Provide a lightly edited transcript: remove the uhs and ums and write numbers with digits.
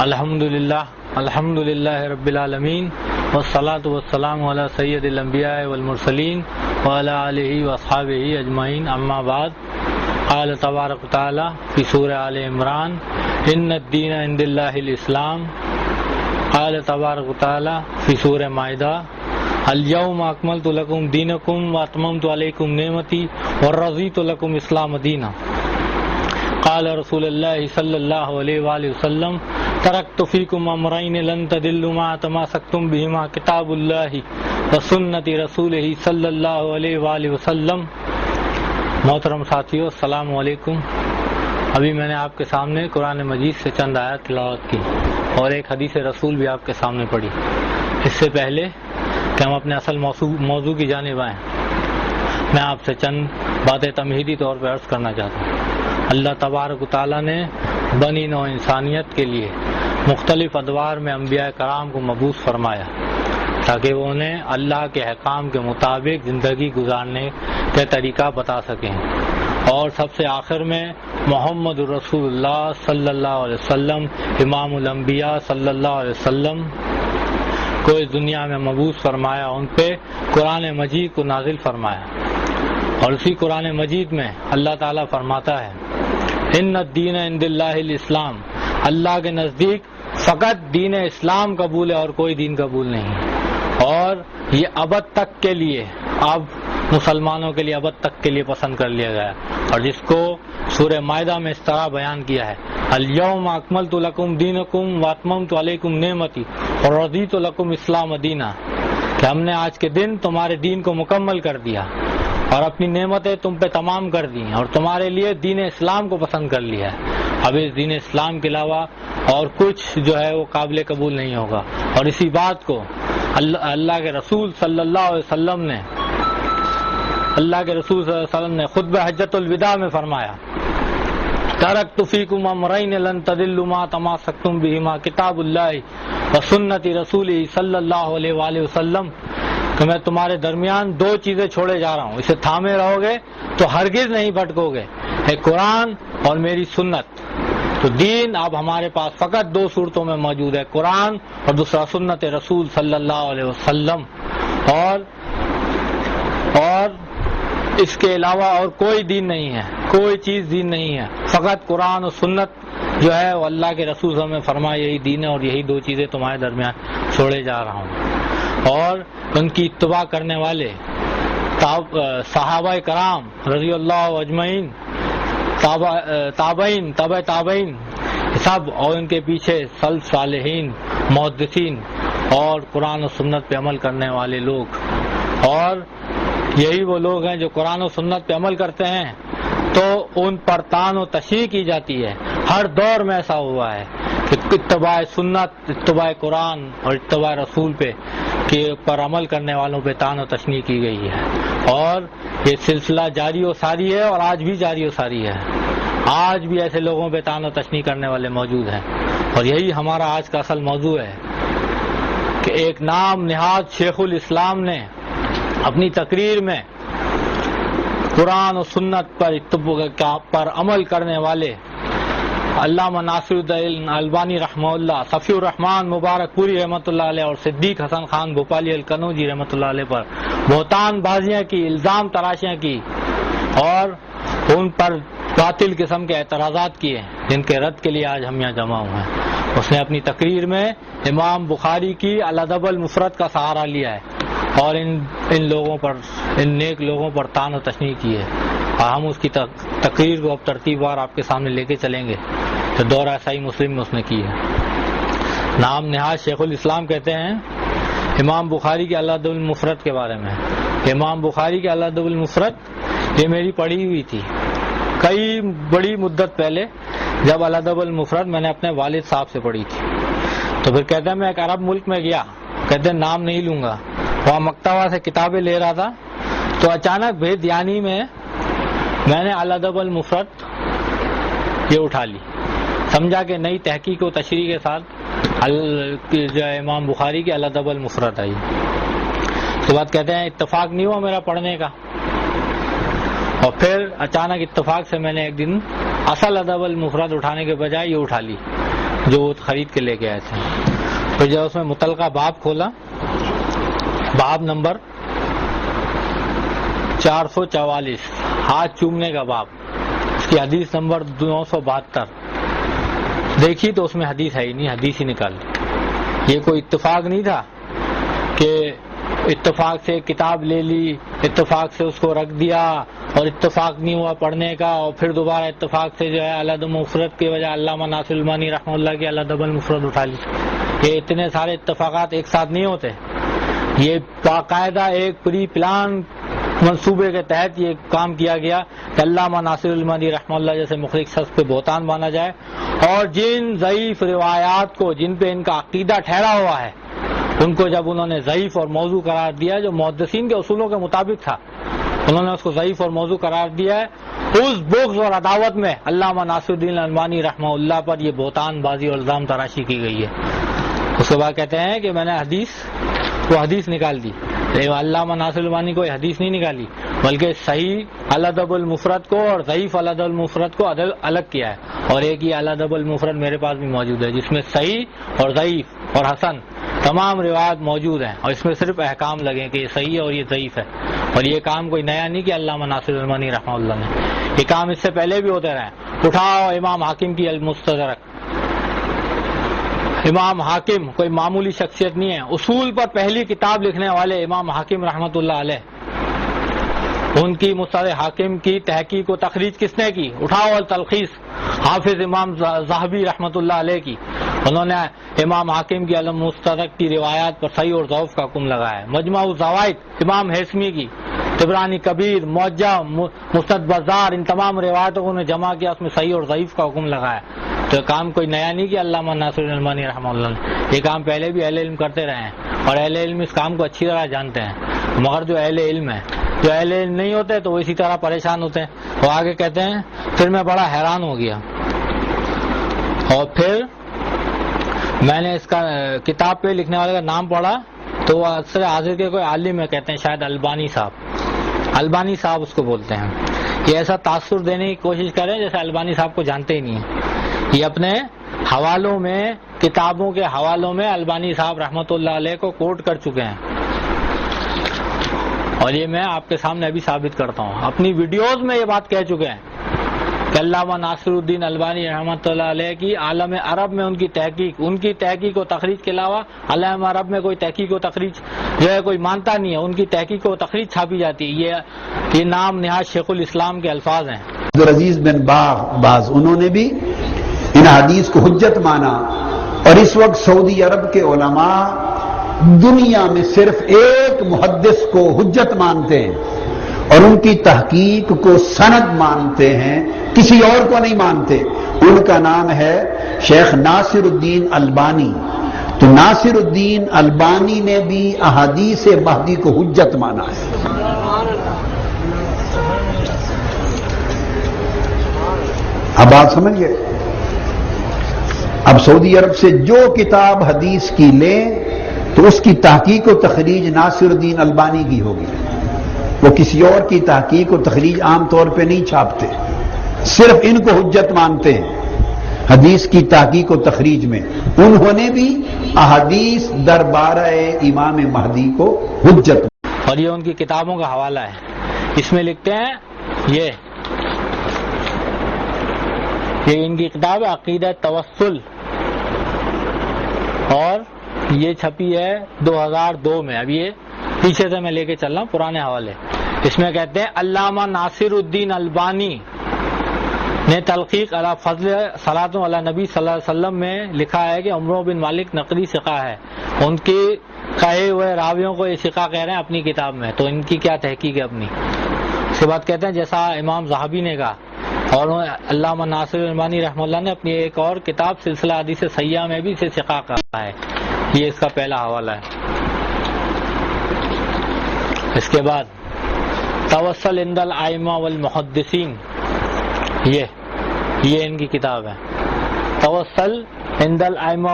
الحمد للہ رب العالمین والصلاة والسلام علی سید الانبیاء والمرسلین وعلی آلہ واصحابہ اجمعین، اما بعد۔ قال تبارک تعالی فی سورہ آل عمران ان الدین عند اللہ الاسلام۔ قال تبارک تعالی فی سورہ مائدہ الیوم اکملت لکم دینکم واتممت علیکم نعمتی ورضیت لکم اسلام دینا۔ قال رسول اللہ صلی اللہ علیہ وآلہ وسلم ترکت فیکم امرین لن تضلوا ما تماسکتم بہما کتاب اللہ وسنت رسولہ صلی اللہ علیہ وآلہ وسلم۔ محترم ساتھیو، السلام علیکم۔ ابھی میں نے آپ کے سامنے قرآن مجید سے چند آیات تلاوت کی اور ایک حدیث رسول بھی آپ کے سامنے پڑھی۔ اس سے پہلے کہ ہم اپنے اصل موضوع کی جانب آئیں، میں آپ سے چند باتیں تمہیدی طور پر عرض کرنا چاہتا ہوں۔ اللہ تبارک و تعالیٰ نے بنی نوع انسانیت کے لیے مختلف ادوار میں انبیاء کرام کو مبعوث فرمایا تاکہ وہ انہیں اللہ کے احکام کے مطابق زندگی گزارنے کا طریقہ بتا سکیں، اور سب سے آخر میں محمد رسول اللہ صلی اللہ علیہ وسلم امام الانبیاء صلی اللہ علیہ وسلم کو اس دنیا میں مبعوث فرمایا، ان پہ قرآن مجید کو نازل فرمایا۔ اور اسی قرآن مجید میں اللہ تعالیٰ فرماتا ہے ان الدین عند اللہ الاسلام، اللہ کے نزدیک فقط دین اسلام قبول ہے اور کوئی دین قبول نہیں، اور یہ ابد تک کے لیے، اب مسلمانوں کے لیے ابد تک کے لیے پسند کر لیا گیا، اور جس کو سورہ مائدہ میں اس طرح بیان کیا ہے الیوم اکملت لکم دینکم واتممت علیکم نعمتی ورضیت لکم اسلام دینا، کہ ہم نے آج کے دن تمہارے دین کو مکمل کر دیا اور اپنی نعمتیں تم پہ تمام کر دی اور تمہارے لیے دین اسلام کو پسند کر لیا ہے۔ اب اس دین اسلام کے علاوہ اور کچھ جو ہے وہ قابل قبول نہیں ہوگا، اور اسی بات کو اللہ کے رسول صلی اللہ علیہ وسلم نے خطبہ حجۃ الوداع میں فرمایا ترکت فیکم امرین لن تضلوا ما تماسکتم بہما کتاب اللہ وسنت رسولہ صلی اللہ علیہ وآلہ وسلم، کہ میں تمہارے درمیان دو چیزیں چھوڑے جا رہا ہوں، اسے تھامے رہو گے تو ہرگز نہیں بھٹکو گے، ایک قرآن اور میری سنت۔ تو دین اب ہمارے پاس فقط دو صورتوں میں موجود ہے، قرآن اور دوسرا سنت رسول صلی اللہ علیہ وسلم، اور اس کے علاوہ اور کوئی دین نہیں ہے، کوئی چیز دین نہیں ہے، فقط قرآن اور سنت جو ہے وہ اللہ کے رسول صلی اللہ علیہ وسلم نے فرمایا یہی دین ہے، اور یہی دو چیزیں تمہارے درمیان چھوڑے جا رہا ہوں۔ اور ان کی اتباع کرنے والے صحابہ کرام رضی اللہ اجمعین، تابعین، تبع تابعین سب، اور ان کے پیچھے سلف صالحین، محدثین اور قرآن و سنت پہ عمل کرنے والے لوگ، اور یہی وہ لوگ ہیں جو قرآن و سنت پہ عمل کرتے ہیں تو ان پر طعن و تشریح کی جاتی ہے۔ ہر دور میں ایسا ہوا ہے کہ اتباع سنت، اتباع قرآن اور اتباع رسول پہ کے پر عمل کرنے والوں پہ طعن و تشریح کی گئی ہے، اور یہ سلسلہ جاری و ساری ہے، اور آج بھی جاری و ساری ہے۔ آج بھی ایسے لوگوں پہ طعن و تشریح کرنے والے موجود ہیں، اور یہی ہمارا آج کا اصل موضوع ہے کہ ایک نام نہاد شیخ الاسلام نے اپنی تقریر میں قرآن و سنت پر عمل کرنے والے علامہ ناصر الدین البانی رحمہ اللہ، صفی الرحمان مبارک پوری رحمۃ اللہ علیہ اور صدیق حسن خان بھوپالی الکنوجی رحمۃ اللہ علیہ پر بہتان بازیاں کی، الزام تراشیاں کی، اور ان پر باطل قسم کے اعتراضات کیے جن کے رد کے لیے آج ہم یہاں جمع ہوئے ہیں۔ اس نے اپنی تقریر میں امام بخاری کی الادب المفرد کا سہارا لیا ہے اور ان لوگوں پر، ان نیک لوگوں پر طعن و تشنیع کی ہے، اور ہم اس کی تقریر کو اب ترتیب وار آپ کے سامنے لے کے چلیں گے۔ تو دورہ صحیح مسلم میں اس نے کی ہے۔ نام نہاد شیخ الاسلام کہتے ہیں امام بخاری کے الادب المفرد کے بارے میں، امام بخاری کے الادب المفرد یہ میری پڑھی ہوئی تھی کئی بڑی مدت پہلے، جب الادب المفرد میں نے اپنے والد صاحب سے پڑھی تھی۔ تو پھر کہتے ہیں میں ایک عرب ملک میں گیا، کہتے ہیں نام نہیں لوں گا، وہاں مکتبہ سے کتابیں لے رہا تھا، تو اچانک بھیدیانی میں نے الادب المفرد یہ اٹھا لی، سمجھا کہ نئی تحقیق و تشریح کے ساتھ جو امام بخاری کی الادب المفرد آئی۔ اس کے بعد کہتے ہیں اتفاق نہیں ہوا میرا پڑھنے کا، اور پھر اچانک اتفاق سے میں نے ایک دن اصل ادب المفرد اٹھانے کے بجائے یہ اٹھا لی، جو وہ خرید کے لے کے آئے تھے. پھر جب اس میں متعلقہ باب کھولا، باب نمبر 444 ہاتھ چومنے کا باب، اس کی حدیث نمبر 972 دیکھی تو اس میں حدیث ہے ہی نہیں، حدیث ہی نکال لی. یہ کوئی اتفاق نہیں تھا کہ اتفاق سے کتاب لے لی، اتفاق سے اس کو رکھ دیا اور اتفاق نہیں ہوا پڑھنے کا، اور پھر دوبارہ اتفاق سے جو ہے الادب المفرد کی وجہ علامہ ناصر الالبانی رحمہ اللہ کی الادب المفرد اٹھا لی. یہ اتنے سارے اتفاقات ایک ساتھ نہیں ہوتے، یہ باقاعدہ ایک پری پلان منصوبے کے تحت یہ کام کیا گیا کہ علامہ ناصر الالبانی رحمہ اللہ جیسے مخلص شخص پہ بہتان باندھا جائے، اور جن ضعیف روایات کو جن پہ ان کا عقیدہ ٹھہرا ہوا ہے ان کو جب انہوں نے ضعیف اور موضوع قرار دیا جو محدثین کے اصولوں کے مطابق تھا، انہوں نے اس کو ضعیف اور موضوع قرار دیا ہے. اس بغض اور عداوت میں علامہ ناصر الدین الالبانی رحمہ اللہ پر یہ بہتان بازی اور الزام تراشی کی گئی ہے. اس کے بعد کہتے ہیں کہ میں نے حدیث نکال دی. علامہ ناصر الالبانی کو حدیث نہیں نکالی بلکہ صحیح الادب المفرد کو اور ضعیف الادب المفرد کو الگ کیا ہے، اور ایک ہی الادب المفرد میرے پاس بھی موجود ہے جس میں صحیح اور ضعیف اور حسن تمام روایات موجود ہیں، اور اس میں صرف احکام لگے کہ یہ صحیح ہے اور یہ ضعیف ہے. اور یہ کام کوئی نیا نہیں کہ علامہ ناصر الالبانی رحمہ اللہ نے، یہ کام اس سے پہلے بھی ہوتے رہے. اٹھاؤ امام حاکم کی المستدرک. امام حاکم کوئی معمولی شخصیت نہیں ہے، اصول پر پہلی کتاب لکھنے والے امام حاکم رحمۃ اللہ علیہ، ان کی مستدرک حاکم کی تحقیق و تخریج کس نے کی؟ اٹھاؤ التلخیص حافظ امام ذہبی رحمۃ اللہ علیہ کی. انہوں نے امام حاکم کی المستدرک کی روایات پر صحیح اور ضعف کا حکم لگایا ہے. مجمع الزوائد امام ہیثمی کی، طبرانی کبیر، معجم، مسند بازار، ان تمام روایتوں کو جمع کیا، اس میں صحیح اور ضعیف کا حکم لگایا. تو یہ کام کوئی نیا نہیں کہ علامہ ناصر الالبانی رحمہ اللہ نے، یہ کام پہلے بھی اہل علم کرتے رہے ہیں، اور اہل علم اس کام کو اچھی طرح جانتے ہیں. مگر جو اہل علم ہے، جو اہل علم نہیں ہوتے تو وہ اسی طرح پریشان ہوتے ہیں. وہ آگے کہتے ہیں پھر میں بڑا حیران ہو گیا، اور پھر میں نے اس کا کتاب پہ لکھنے والے کا نام پڑھا تو وہ اکثر حاضر کے کوئی عالم ہے، کہتے ہیں شاید البانی صاحب اس کو بولتے ہیں. یہ ایسا تاثر دینے کی کوشش کریں جیسے البانی صاحب کو جانتے ہی نہیں ہیں. یہ اپنے حوالوں میں، کتابوں کے حوالوں میں البانی صاحب رحمۃ اللہ علیہ کو کوٹ کر چکے ہیں، اور یہ میں آپ کے سامنے ابھی ثابت کرتا ہوں. اپنی ویڈیوز میں یہ بات کہہ چکے ہیں کہ علامہ ناصر الدین البانی رحمۃ اللہ علیہ کی عالم عرب میں ان کی تحقیق و تخریج کے علاوہ عالم عرب میں کوئی تحقیق و تخریج جو ہے کوئی مانتا نہیں ہے. ان کی تحقیق و تخریج چھاپی جاتی ہے. یہ نام نہاد شیخ الاسلام کے الفاظ ہیں. عبدالعزیز بن باز انہوں نے بھی ان حدیث کو حجت مانا، اور اس وقت سعودی عرب کے علماء دنیا میں صرف ایک محدث کو حجت مانتے ہیں اور ان کی تحقیق کو سند مانتے ہیں، کسی اور کو نہیں مانتے. ان کا نام ہے شیخ ناصر الدین البانی. تو ناصر الدین البانی نے بھی احادیث مہدی کو حجت مانا ہے. اب بات سمجھ گئے؟ اب سعودی عرب سے جو کتاب حدیث کی لیں تو اس کی تحقیق و تخریج ناصر الدین البانی کی ہوگی. وہ کسی اور کی تحقیق و تخریج عام طور پہ نہیں چھاپتے، صرف ان کو حجت مانتے ہیں حدیث کی تحقیق و تخریج میں. انہوں نے بھی احادیث دربارہ امام مہدی کو حجت. اور یہ ان کی کتابوں کا حوالہ ہے. اس میں لکھتے ہیں یہ ان کی کتاب عقیدہ توسل، اور یہ چھپی ہے 2002 میں. اب یہ پیچھے سے میں لے کے چل رہا ہوں پرانے حوالے. اس میں کہتے ہیں علامہ ناصر الدین البانی نے تلخیق علی فضل صلاۃ علی نبی صلی اللہ علیہ وسلم میں لکھا ہے کہ عمرو بن مالک نقلی ثقہ ہے. ان کی کہے ہوئے راویوں کو یہ ثقہ کہہ رہے ہیں اپنی کتاب میں، تو ان کی کیا تحقیق ہے اپنی. اس کے بعد کہتے ہیں جیسا امام ذہبی نے کہا، اور علامہ ناصر الالبانی رحمہ اللہ نے اپنی ایک اور کتاب سلسلہ حدیث صحیحہ میں بھی اسے ثقہ کہا ہے. یہ اس کا پہلا حوالہ ہے. اس کے بعد توسل عند الائمہ والمحدثین، یہ ان کی کتاب ہے توسل عند الائمہ